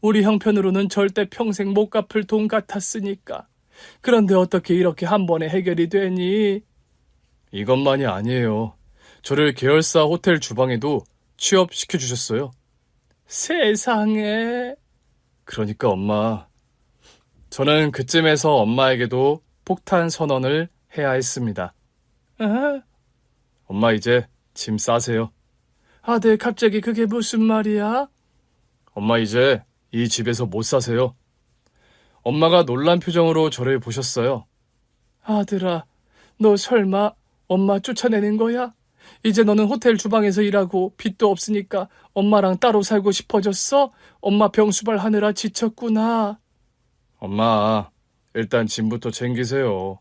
우리 형편으로는 절대 평생 못 갚을 돈 같았으니까. 그런데 어떻게 이렇게 한 번에 해결이 되니? 이것만이 아니에요. 저를 계열사 호텔 주방에도 취업시켜주셨어요. 세상에. 그러니까 엄마. 저는 그쯤에서 엄마에게도 폭탄 선언을 해야 했습니다. 엄마 이제 짐 싸세요. 아들 갑자기 그게 무슨 말이야? 엄마 이제 이 집에서 못 사세요. 엄마가 놀란 표정으로 저를 보셨어요. 아들아, 너 설마 엄마 쫓아내는 거야? 이제 너는 호텔 주방에서 일하고 빚도 없으니까 엄마랑 따로 살고 싶어졌어? 엄마 병수발 하느라 지쳤구나. 엄마, 일단 짐부터 챙기세요.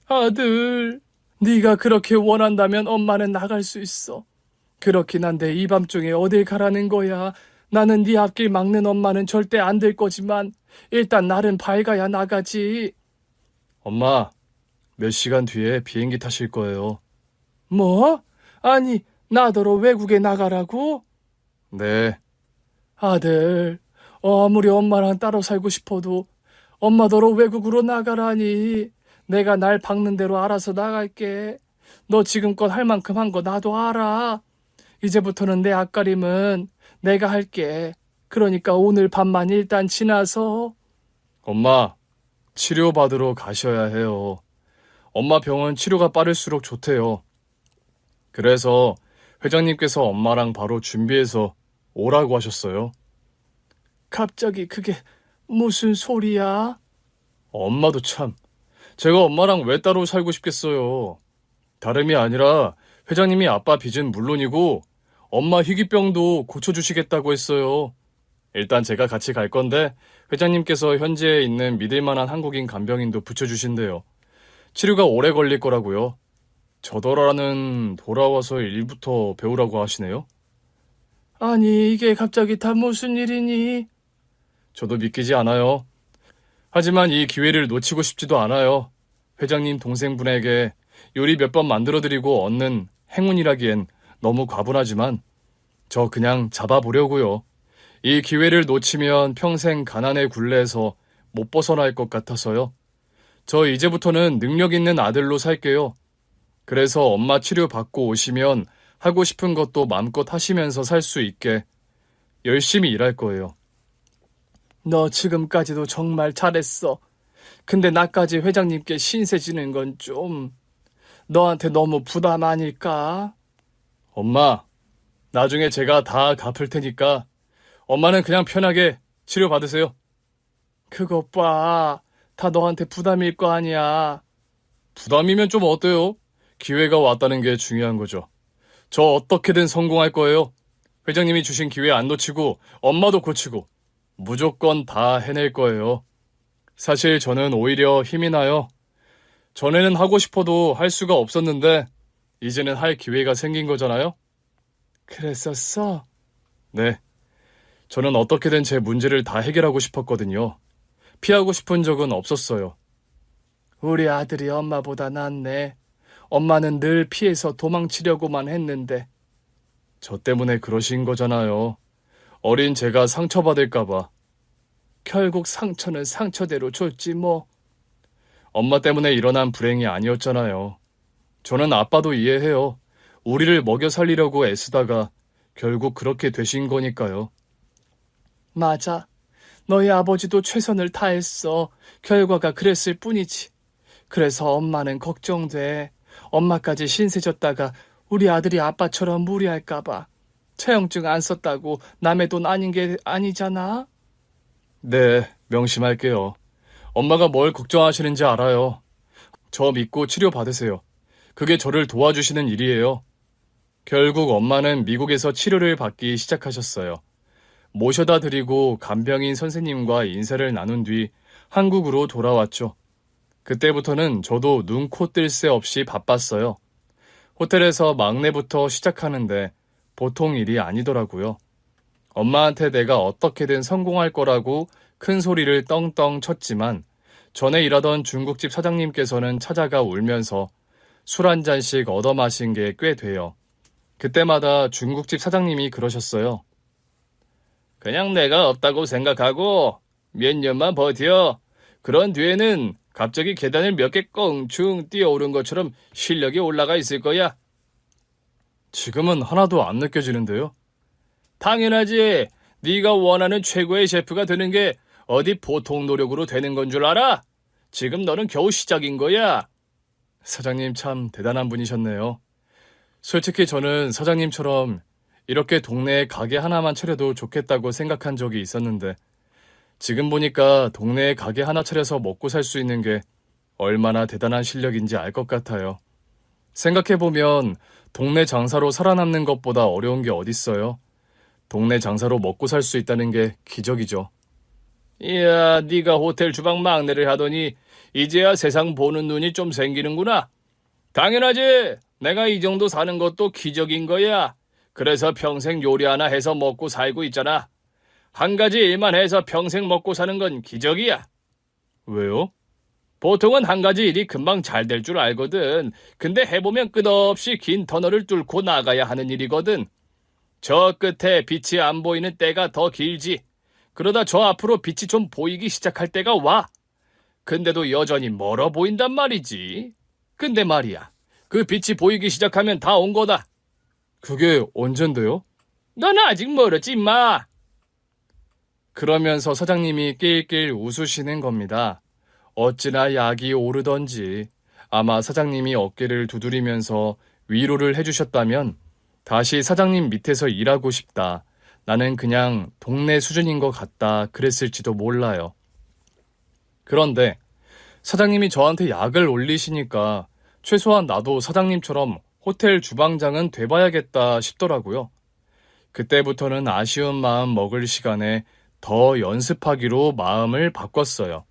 아들, 네가 그렇게 원한다면 엄마는 나갈 수 있어. 그렇긴 한데 이 밤중에 어딜 가라는 거야. 나는 네 앞길 막는 엄마는 절대 안 될 거지만 일단 날은 밝아야 나가지. 엄마, 몇 시간 뒤에 비행기 타실 거예요. 뭐? 아니, 나더러 외국에 나가라고? 네, 아들, 아무리 엄마랑 따로 살고 싶어도 엄마더러 외국으로 나가라니. 내가 날 박는 대로 알아서 나갈게. 너 지금껏 할 만큼 한 거 나도 알아. 이제부터는 내 앞가림은 내가 할게. 그러니까 오늘 밤만 일단 지나서. 엄마, 치료받으러 가셔야 해요. 엄마 병은 치료가 빠를수록 좋대요. 그래서 회장님께서 엄마랑 바로 준비해서 오라고 하셨어요. 갑자기 그게 무슨 소리야? 엄마도 참, 제가 엄마랑 왜 따로 살고 싶겠어요. 다름이 아니라 회장님이 아빠 빚은 물론이고 엄마 희귀병도 고쳐주시겠다고 했어요. 일단 제가 같이 갈 건데 회장님께서 현지에 있는 믿을 만한 한국인 간병인도 붙여주신대요. 치료가 오래 걸릴 거라고요. 저더라는 돌아와서 일부터 배우라고 하시네요. 아니, 이게 갑자기 다 무슨 일이니? 저도 믿기지 않아요. 하지만 이 기회를 놓치고 싶지도 않아요. 회장님 동생분에게 요리 몇 번 만들어드리고 얻는 행운이라기엔 너무 과분하지만 저 그냥 잡아보려고요. 이 기회를 놓치면 평생 가난의 굴레에서 못 벗어날 것 같아서요. 저 이제부터는 능력 있는 아들로 살게요. 그래서 엄마 치료 받고 오시면 하고 싶은 것도 마음껏 하시면서 살 수 있게 열심히 일할 거예요. 너 지금까지도 정말 잘했어. 근데 나까지 회장님께 신세 지는 건 좀 너한테 너무 부담 아닐까? 엄마, 나중에 제가 다 갚을 테니까 엄마는 그냥 편하게 치료 받으세요. 그것 봐. 다 너한테 부담일 거 아니야. 부담이면 좀 어때요? 기회가 왔다는 게 중요한 거죠. 저 어떻게든 성공할 거예요. 회장님이 주신 기회 안 놓치고 엄마도 고치고 무조건 다 해낼 거예요. 사실 저는 오히려 힘이 나요. 전에는 하고 싶어도 할 수가 없었는데 이제는 할 기회가 생긴 거잖아요. 그랬었어? 네. 저는 어떻게든 제 문제를 다 해결하고 싶었거든요. 피하고 싶은 적은 없었어요. 우리 아들이 엄마보다 낫네. 엄마는 늘 피해서 도망치려고만 했는데. 저 때문에 그러신 거잖아요. 어린 제가 상처받을까봐. 결국 상처는 상처대로 줬지 뭐. 엄마 때문에 일어난 불행이 아니었잖아요. 저는 아빠도 이해해요. 우리를 먹여 살리려고 애쓰다가 결국 그렇게 되신 거니까요. 맞아. 너희 아버지도 최선을 다했어. 결과가 그랬을 뿐이지. 그래서 엄마는 걱정돼. 엄마까지 신세졌다가 우리 아들이 아빠처럼 무리할까봐. 차용증 안 썼다고 남의 돈 아닌 게 아니잖아. 네, 명심할게요. 엄마가 뭘 걱정하시는지 알아요. 저 믿고 치료 받으세요. 그게 저를 도와주시는 일이에요. 결국 엄마는 미국에서 치료를 받기 시작하셨어요. 모셔다 드리고 간병인 선생님과 인사를 나눈 뒤 한국으로 돌아왔죠. 그때부터는 저도 눈, 코 뜰 새 없이 바빴어요. 호텔에서 막내부터 시작하는데 보통 일이 아니더라고요. 엄마한테 내가 어떻게든 성공할 거라고 큰 소리를 떵떵 쳤지만 전에 일하던 중국집 사장님께서는 찾아가 울면서 술 한 잔씩 얻어 마신 게 꽤 돼요. 그때마다 중국집 사장님이 그러셨어요. 그냥 내가 없다고 생각하고 몇 년만 버텨. 그런 뒤에는 갑자기 계단을 몇 개 껑충 뛰어오른 것처럼 실력이 올라가 있을 거야. 지금은 하나도 안 느껴지는데요. 당연하지. 네가 원하는 최고의 셰프가 되는 게 어디 보통 노력으로 되는 건 줄 알아? 지금 너는 겨우 시작인 거야. 사장님 참 대단한 분이셨네요. 솔직히 저는 사장님처럼 이렇게 동네에 가게 하나만 차려도 좋겠다고 생각한 적이 있었는데 지금 보니까 동네에 가게 하나 차려서 먹고 살 수 있는 게 얼마나 대단한 실력인지 알 것 같아요. 생각해보면 동네 장사로 살아남는 것보다 어려운 게 어딨어요. 동네 장사로 먹고 살 수 있다는 게 기적이죠. 이야, 네가 호텔 주방 막내를 하더니 이제야 세상 보는 눈이 좀 생기는구나. 당연하지. 내가 이 정도 사는 것도 기적인 거야. 그래서 평생 요리 하나 해서 먹고 살고 있잖아. 한 가지 일만 해서 평생 먹고 사는 건 기적이야. 왜요? 보통은 한 가지 일이 금방 잘 될 줄 알거든. 근데 해보면 끝없이 긴 터널을 뚫고 나가야 하는 일이거든. 저 끝에 빛이 안 보이는 때가 더 길지. 그러다 저 앞으로 빛이 좀 보이기 시작할 때가 와. 근데도 여전히 멀어 보인단 말이지. 근데 말이야, 그 빛이 보이기 시작하면 다 온 거다. 그게 언젠데요? 넌 아직 멀었지, 임마. 그러면서 사장님이 낄낄 웃으시는 겁니다. 어찌나 약이 오르던지 아마 사장님이 어깨를 두드리면서 위로를 해주셨다면 다시 사장님 밑에서 일하고 싶다. 나는 그냥 동네 수준인 것 같다. 그랬을지도 몰라요. 그런데 사장님이 저한테 약을 올리시니까 최소한 나도 사장님처럼 호텔 주방장은 돼봐야겠다 싶더라고요. 그때부터는 아쉬운 마음 먹을 시간에 더 연습하기로 마음을 바꿨어요.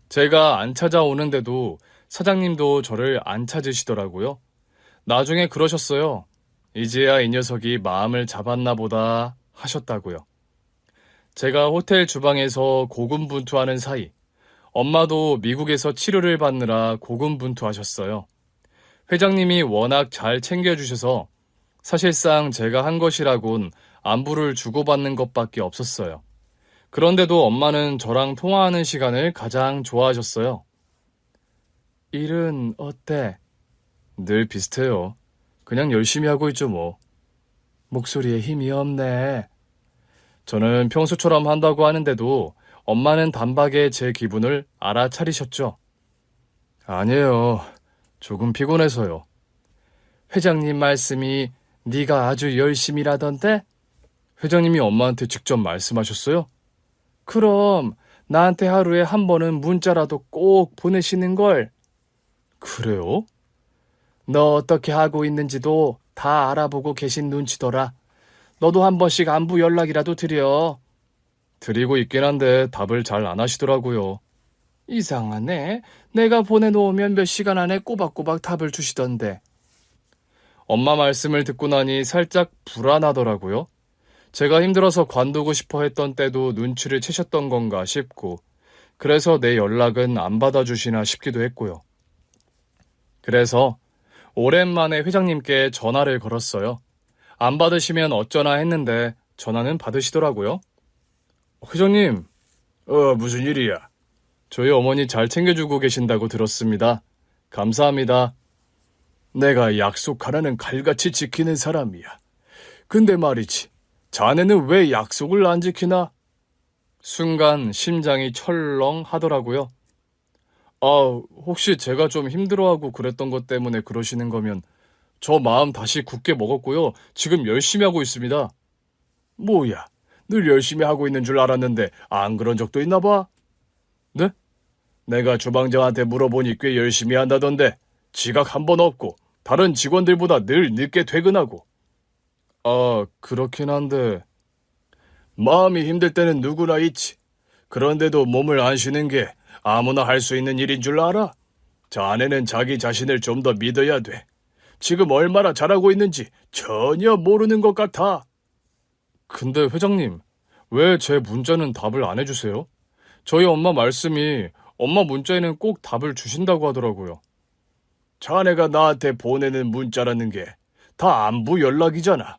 제가 안 찾아오는데도 사장님도 저를 안 찾으시더라고요. 나중에 그러셨어요. 이제야 이 녀석이 마음을 잡았나 보다 하셨다고요. 제가 호텔 주방에서 고군분투하는 사이 엄마도 미국에서 치료를 받느라 고군분투하셨어요. 회장님이 워낙 잘 챙겨주셔서 사실상 제가 한 것이라곤 안부를 주고받는 것밖에 없었어요. 그런데도 엄마는 저랑 통화하는 시간을 가장 좋아하셨어요. 일은 어때? 늘 비슷해요. 그냥 열심히 하고 있죠 뭐. 목소리에 힘이 없네. 저는 평소처럼 한다고 하는데도 엄마는 단박에 제 기분을 알아차리셨죠. 아니에요. 조금 피곤해서요. 회장님 말씀이 네가 아주 열심히 일하던데? 회장님이 엄마한테 직접 말씀하셨어요? 그럼 나한테 하루에 한 번은 문자라도 꼭 보내시는걸. 그래요? 너 어떻게 하고 있는지도 다 알아보고 계신 눈치더라. 너도 한 번씩 안부 연락이라도 드려. 드리고 있긴 한데 답을 잘 안 하시더라고요. 이상하네. 내가 보내놓으면 몇 시간 안에 꼬박꼬박 답을 주시던데. 엄마 말씀을 듣고 나니 살짝 불안하더라고요. 제가 힘들어서 관두고 싶어 했던 때도 눈치를 채셨던 건가 싶고, 그래서 내 연락은 안 받아주시나 싶기도 했고요. 그래서 오랜만에 회장님께 전화를 걸었어요. 안 받으시면 어쩌나 했는데 전화는 받으시더라고요. 회장님, 무슨 일이야? 저희 어머니 잘 챙겨주고 계신다고 들었습니다. 감사합니다. 내가 약속 하나는 칼같이 지키는 사람이야. 근데 말이지, 자네는 왜 약속을 안 지키나? 순간 심장이 철렁 하더라고요. 혹시 제가 좀 힘들어하고 그랬던 것 때문에 그러시는 거면 저 마음 다시 굳게 먹었고요. 지금 열심히 하고 있습니다. 뭐야, 늘 열심히 하고 있는 줄 알았는데 안 그런 적도 있나 봐? 네? 내가 주방장한테 물어보니 꽤 열심히 한다던데 지각 한 번 없고 다른 직원들보다 늘 늦게 퇴근하고. 그렇긴 한데. 마음이 힘들 때는 누구나 있지. 그런데도 몸을 안 쉬는 게 아무나 할 수 있는 일인 줄 알아? 자네는 자기 자신을 좀 더 믿어야 돼. 지금 얼마나 잘하고 있는지 전혀 모르는 것 같아. 근데 회장님, 왜 제 문자는 답을 안 해주세요? 저희 엄마 말씀이 엄마 문자에는 꼭 답을 주신다고 하더라고요. 자네가 나한테 보내는 문자라는 게 다 안부 연락이잖아.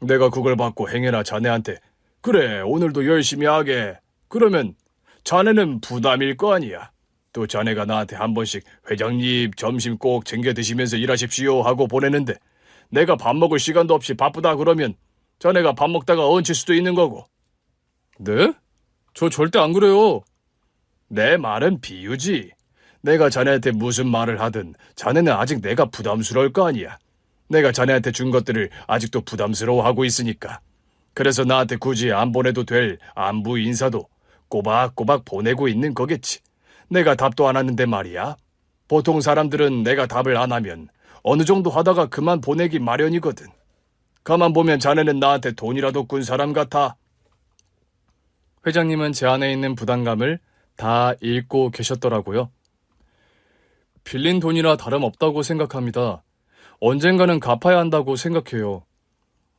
내가 그걸 받고 행여나 자네한테 그래, 오늘도 열심히 하게. 그러면 자네는 부담일 거 아니야. 또 자네가 나한테 한 번씩 회장님 점심 꼭 챙겨 드시면서 일하십시오 하고 보내는데 내가 밥 먹을 시간도 없이 바쁘다 그러면 자네가 밥 먹다가 얹힐 수도 있는 거고. 네? 저 절대 안 그래요. 내 말은 비유지. 내가 자네한테 무슨 말을 하든 자네는 아직 내가 부담스러울 거 아니야. 내가 자네한테 준 것들을 아직도 부담스러워하고 있으니까. 그래서 나한테 굳이 안 보내도 될 안부 인사도 꼬박꼬박 보내고 있는 거겠지. 내가 답도 안 하는데 말이야. 보통 사람들은 내가 답을 안 하면 어느 정도 하다가 그만 보내기 마련이거든. 가만 보면 자네는 나한테 돈이라도 꾼 사람 같아. 회장님은 제 안에 있는 부담감을 다 읽고 계셨더라고요. 빌린 돈이라 다름없다고 생각합니다. 언젠가는 갚아야 한다고 생각해요.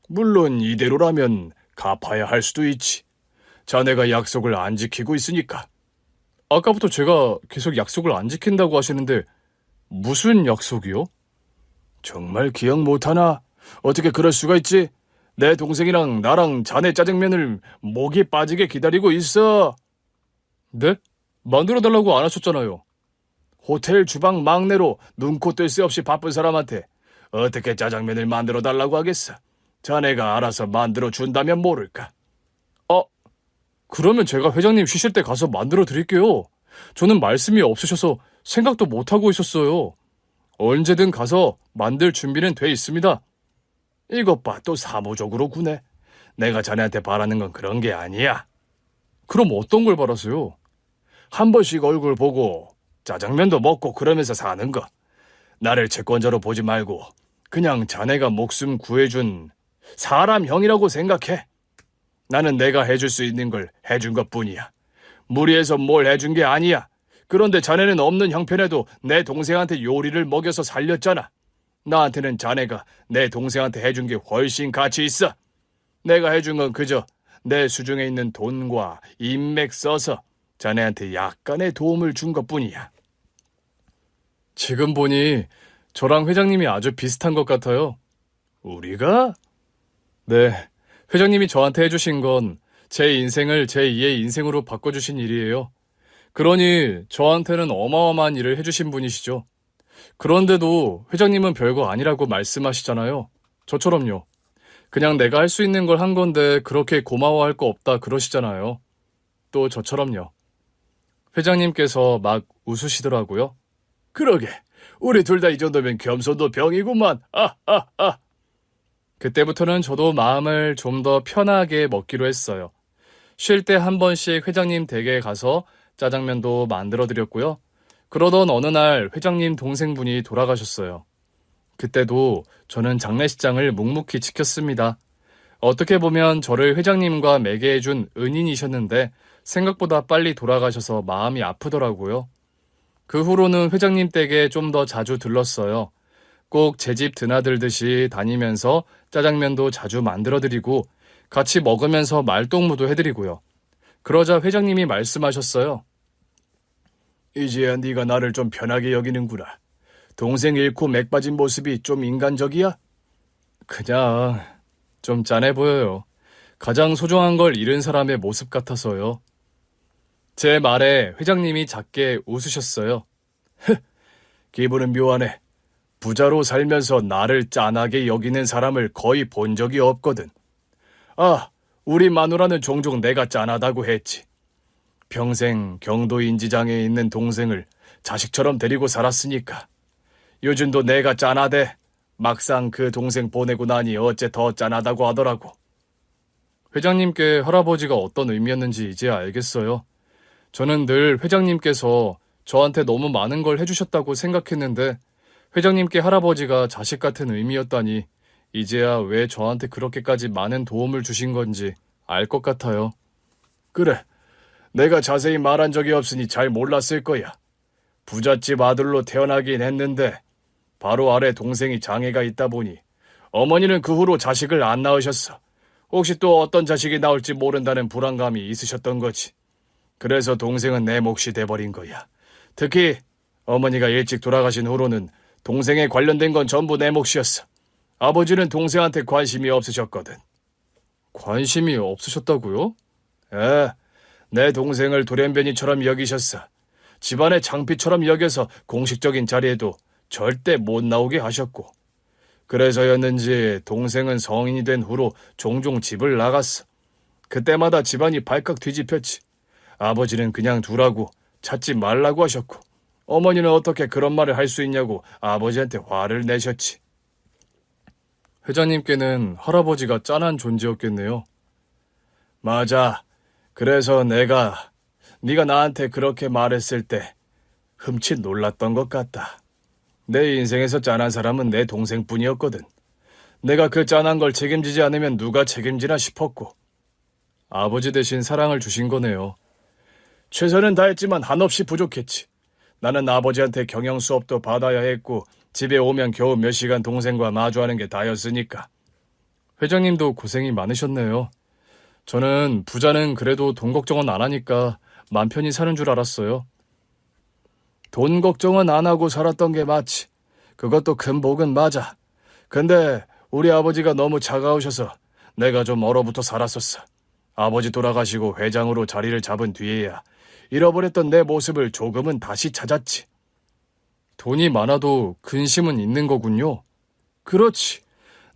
물론 이대로라면 갚아야 할 수도 있지. 자네가 약속을 안 지키고 있으니까. 아까부터 제가 계속 약속을 안 지킨다고 하시는데 무슨 약속이요? 정말 기억 못하나? 어떻게 그럴 수가 있지? 내 동생이랑 나랑 자네 짜장면을 목이 빠지게 기다리고 있어. 네? 만들어달라고 안 하셨잖아요. 호텔 주방 막내로 눈코 뜰 새 없이 바쁜 사람한테 어떻게 짜장면을 만들어 달라고 하겠어? 자네가 알아서 만들어 준다면 모를까? 그러면 제가 회장님 쉬실 때 가서 만들어 드릴게요. 저는 말씀이 없으셔서 생각도 못하고 있었어요. 언제든 가서 만들 준비는 돼 있습니다. 이것 봐, 또 사무적으로 구네. 내가 자네한테 바라는 건 그런 게 아니야. 그럼 어떤 걸 바라세요? 한 번씩 얼굴 보고 짜장면도 먹고 그러면서 사는 거. 나를 채권자로 보지 말고 그냥 자네가 목숨 구해준 사람 형이라고 생각해. 나는 내가 해줄 수 있는 걸 해준 것뿐이야. 무리해서 뭘 해준 게 아니야. 그런데 자네는 없는 형편에도 내 동생한테 요리를 먹여서 살렸잖아. 나한테는 자네가 내 동생한테 해준 게 훨씬 가치 있어. 내가 해준 건 그저 내 수중에 있는 돈과 인맥 써서 자네한테 약간의 도움을 준 것뿐이야. 지금 보니 저랑 회장님이 아주 비슷한 것 같아요. 우리가? 네, 회장님이 저한테 해주신 건 제 인생을 제2의 인생으로 바꿔주신 일이에요. 그러니 저한테는 어마어마한 일을 해주신 분이시죠. 그런데도 회장님은 별거 아니라고 말씀하시잖아요. 저처럼요. 그냥 내가 할 수 있는 걸 한 건데 그렇게 고마워할 거 없다 그러시잖아요. 또 저처럼요. 회장님께서 막 웃으시더라고요. 그러게. 우리 둘 다 이 정도면 겸손도 병이구만. 그때부터는 저도 마음을 좀 더 편하게 먹기로 했어요. 쉴 때 한 번씩 회장님 댁에 가서 짜장면도 만들어 드렸고요. 그러던 어느 날 회장님 동생분이 돌아가셨어요. 그때도 저는 장례식장을 묵묵히 지켰습니다. 어떻게 보면 저를 회장님과 매개해준 은인이셨는데 생각보다 빨리 돌아가셔서 마음이 아프더라고요. 그 후로는 회장님 댁에 좀 더 자주 들렀어요. 꼭 제 집 드나들듯이 다니면서 짜장면도 자주 만들어드리고 같이 먹으면서 말동무도 해드리고요. 그러자 회장님이 말씀하셨어요. 이제야 네가 나를 좀 편하게 여기는구나. 동생 잃고 맥 빠진 모습이 좀 인간적이야? 그냥 좀 짠해 보여요. 가장 소중한 걸 잃은 사람의 모습 같아서요. 제 말에 회장님이 작게 웃으셨어요. 기분은 묘하네. 부자로 살면서 나를 짠하게 여기는 사람을 거의 본 적이 없거든. 우리 마누라는 종종 내가 짠하다고 했지. 평생 경도 인지장에 있는 동생을 자식처럼 데리고 살았으니까. 요즘도 내가 짠하대. 막상 그 동생 보내고 나니 어째 더 짠하다고 하더라고. 회장님께 할아버지가 어떤 의미였는지 이제 알겠어요. 저는 늘 회장님께서 저한테 너무 많은 걸 해주셨다고 생각했는데 회장님께 할아버지가 자식 같은 의미였다니 이제야 왜 저한테 그렇게까지 많은 도움을 주신 건지 알 것 같아요. 그래. 내가 자세히 말한 적이 없으니 잘 몰랐을 거야. 부잣집 아들로 태어나긴 했는데 바로 아래 동생이 장애가 있다 보니 어머니는 그 후로 자식을 안 낳으셨어. 혹시 또 어떤 자식이 나올지 모른다는 불안감이 있으셨던 거지. 그래서 동생은 내 몫이 돼버린 거야. 특히 어머니가 일찍 돌아가신 후로는 동생에 관련된 건 전부 내 몫이었어. 아버지는 동생한테 관심이 없으셨거든. 관심이 없으셨다고요? 내 동생을 돌연변이처럼 여기셨어. 집안의 장피처럼 여겨서 공식적인 자리에도 절대 못 나오게 하셨고. 그래서였는지 동생은 성인이 된 후로 종종 집을 나갔어. 그때마다 집안이 발칵 뒤집혔지. 아버지는 그냥 두라고 찾지 말라고 하셨고 어머니는 어떻게 그런 말을 할 수 있냐고 아버지한테 화를 내셨지. 회장님께는 할아버지가 짠한 존재였겠네요. 맞아. 그래서 네가 나한테 그렇게 말했을 때 흠칫 놀랐던 것 같다. 내 인생에서 짠한 사람은 내 동생뿐이었거든. 내가 그 짠한 걸 책임지지 않으면 누가 책임지나 싶었고. 아버지 대신 사랑을 주신 거네요. 최선은 다했지만 한없이 부족했지. 나는 아버지한테 경영 수업도 받아야 했고 집에 오면 겨우 몇 시간 동생과 마주하는 게 다였으니까. 회장님도 고생이 많으셨네요. 저는 부자는 그래도 돈 걱정은 안 하니까 맘 편히 사는 줄 알았어요. 돈 걱정은 안 하고 살았던 게 맞지. 그것도 큰 복은 맞아. 근데 우리 아버지가 너무 차가우셔서 내가 좀 얼어붙어 살았었어. 아버지 돌아가시고 회장으로 자리를 잡은 뒤에야 잃어버렸던 내 모습을 조금은 다시 찾았지. 돈이 많아도 근심은 있는 거군요. 그렇지.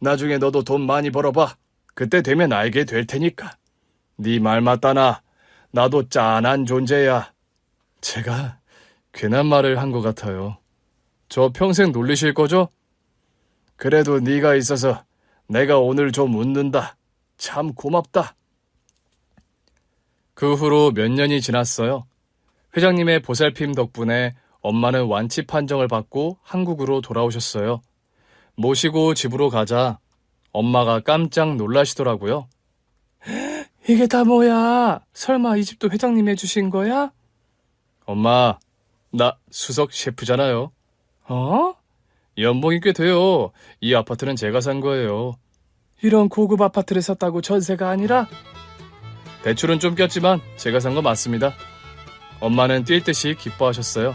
나중에 너도 돈 많이 벌어봐. 그때 되면 알게 될 테니까. 네 말 맞다나. 나도 짠한 존재야. 제가 괜한 말을 한 것 같아요. 저 평생 놀리실 거죠? 그래도 네가 있어서 내가 오늘 좀 웃는다. 참 고맙다. 그 후로 몇 년이 지났어요. 회장님의 보살핌 덕분에 엄마는 완치 판정을 받고 한국으로 돌아오셨어요. 모시고 집으로 가자 엄마가 깜짝 놀라시더라고요. 이게 다 뭐야? 설마 이 집도 회장님이 해주신 거야? 엄마, 나 수석 셰프잖아요. 어? 연봉이 꽤 돼요. 이 아파트는 제가 산 거예요. 이런 고급 아파트를 샀다고 전세가 아니라? 대출은 좀 꼈지만 제가 산 거 맞습니다. 엄마는 뛸 듯이 기뻐하셨어요.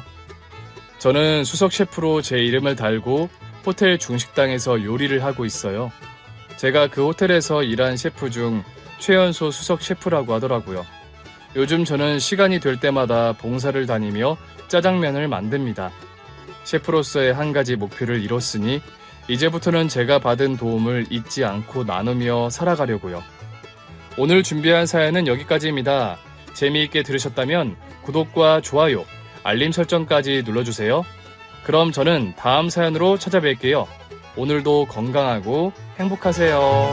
저는 수석 셰프로 제 이름을 달고 호텔 중식당에서 요리를 하고 있어요. 제가 그 호텔에서 일한 셰프 중 최연소 수석 셰프라고 하더라고요. 요즘 저는 시간이 될 때마다 봉사를 다니며 짜장면을 만듭니다. 셰프로서의 한 가지 목표를 이뤘으니 이제부터는 제가 받은 도움을 잊지 않고 나누며 살아가려고요. 오늘 준비한 사연은 여기까지입니다. 재미있게 들으셨다면 구독과 좋아요, 알림 설정까지 눌러주세요. 그럼 저는 다음 사연으로 찾아뵐게요. 오늘도 건강하고 행복하세요.